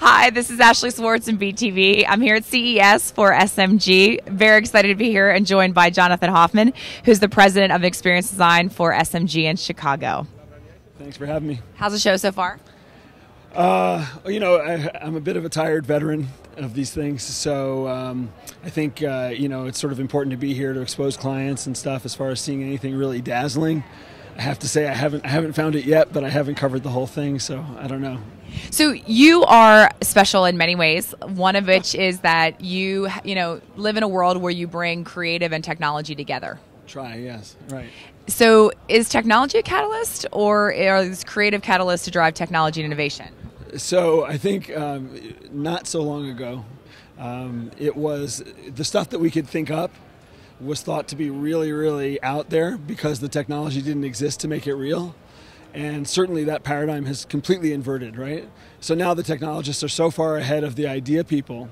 Hi, this is Ashley Swartz in BTV. I'm here at CES for SMG. Very excited to be here and joined by Jonathan Hoffman, who's the president of experience design for SMG in Chicago. Thanks for having me. How's the show so far? I'm a bit of a tired veteran of these things, so I think it's sort of important to be here to expose clients and stuff. As far as seeing anything really dazzling, I have to say I haven't found it yet, but I haven't covered the whole thing, so I don't know. So you are special in many ways. One of which is that you live in a world where you bring creative and technology together. Yes, right. So is technology a catalyst, or is creative catalyst to drive technology and innovation? So I think not so long ago, it was the stuff that we could think up was thought to be really, really out there because the technology didn't exist to make it real. And certainly that paradigm has completely inverted, right? So now the technologists are so far ahead of the idea people,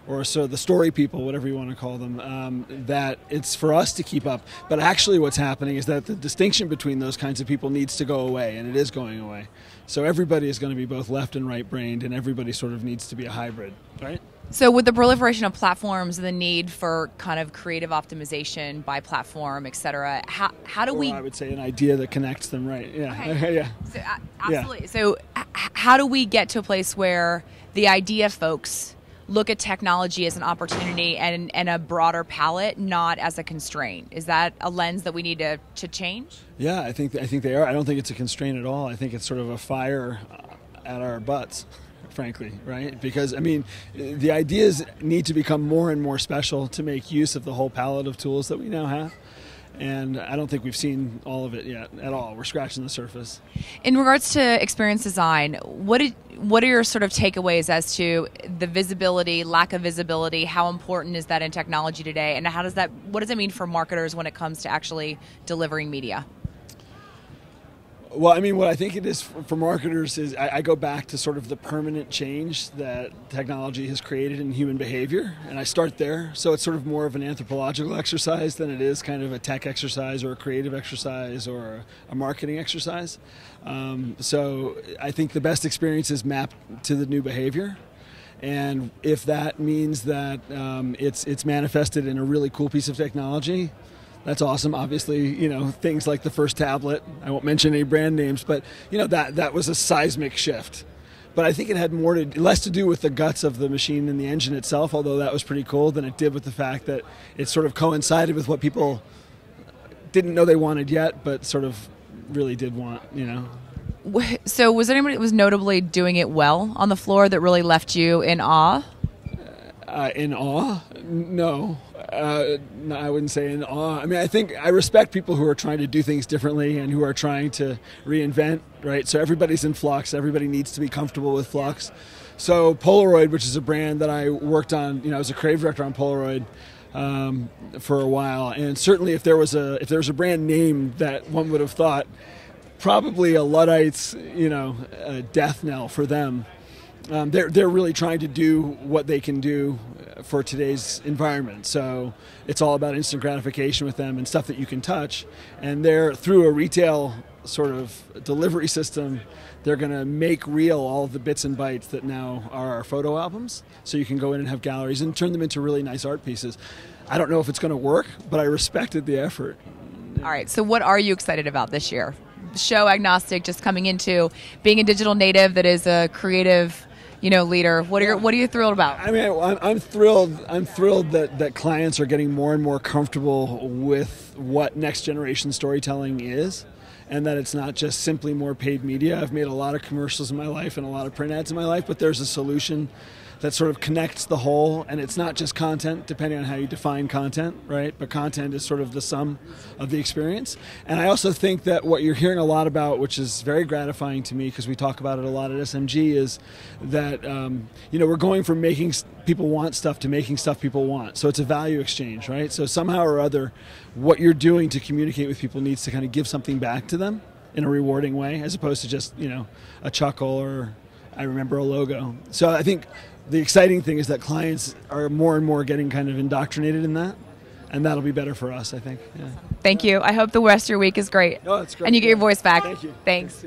or so the story people, whatever you want to call them, that it's for us to keep up. But actually what's happening is that the distinction between those kinds of people needs to go away, and it is going away. So everybody is going to be both left and right-brained, and everybody sort of needs to be a hybrid, right? So with the proliferation of platforms, the need for kind of creative optimization by platform, et cetera, how do we... I would say an idea that connects them, right? Yeah. Okay. Yeah. So, absolutely. Yeah. So how do we get to a place where the idea folks look at technology as an opportunity and a broader palette, not as a constraint? Is that a lens that we need to change? Yeah, I think they are. I don't think it's a constraint at all. I think it's sort of a fire at our butts, frankly, right? Because, I mean, the ideas need to become more and more special to make use of the whole palette of tools that we now have. And I don't think we've seen all of it yet at all. We're scratching the surface. In regards to experience design, what are your sort of takeaways as to the visibility, lack of visibility? How important is that in technology today? And what does it mean for marketers when it comes to actually delivering media? Well, I mean, what I think it is for marketers is I go back to sort of the permanent change that technology has created in human behavior, and I start there. So it's sort of more of an anthropological exercise than it is kind of a tech exercise or a creative exercise or a marketing exercise. So I think the best experiences map to the new behavior. And if that means that it's manifested in a really cool piece of technology, that's awesome. Obviously, things like the first tablet, I won't mention any brand names, but that was a seismic shift. But I think it had less to do with the guts of the machine and the engine itself, although that was pretty cool, than it did with the fact that it sort of coincided with what people didn't know they wanted yet, but sort of really did want, So was there anybody that was notably doing it well on the floor that really left you in awe? In awe? No. No, I wouldn't say in awe. I mean, I think I respect people who are trying to do things differently and who are trying to reinvent, right? So everybody's in flux. Everybody needs to be comfortable with flux. So Polaroid, which is a brand that I worked on, I was a creative director on Polaroid for a while. And certainly if there was a brand name that one would have thought probably a Luddite's, a death knell for them. They're really trying to do what they can do for today's environment. So it's all about instant gratification with them and stuff that you can touch. And they're, through a retail sort of delivery system, they're going to make real all of the bits and bytes that now are our photo albums. So you can go in and have galleries and turn them into really nice art pieces. I don't know if it's going to work, but I respected the effort. All right, so what are you excited about this year? Show agnostic, just coming into being a digital native that is a creative leader. What are you thrilled about? I mean, I'm thrilled. I'm thrilled that clients are getting more and more comfortable with what next generation storytelling is, and that it's not just simply more paid media. I've made a lot of commercials in my life and a lot of print ads in my life, but there's a solution that sort of connects the whole, and it's not just content, depending on how you define content, right? But content is sort of the sum of the experience. And I also think that what you're hearing a lot about, which is very gratifying to me because we talk about it a lot at SMG, is that we're going from making people want stuff to making stuff people want. So it's a value exchange, right? So somehow or other, what you're doing to communicate with people needs to kind of give something back to them in a rewarding way, as opposed to just a chuckle or I remember a logo. So I think the exciting thing is that clients are more and more getting kind of indoctrinated in that, and that'll be better for us, I think. Yeah. Thank you. I hope the rest of your week is great. Oh, it's great. And you get your voice back. Thank you. Thanks.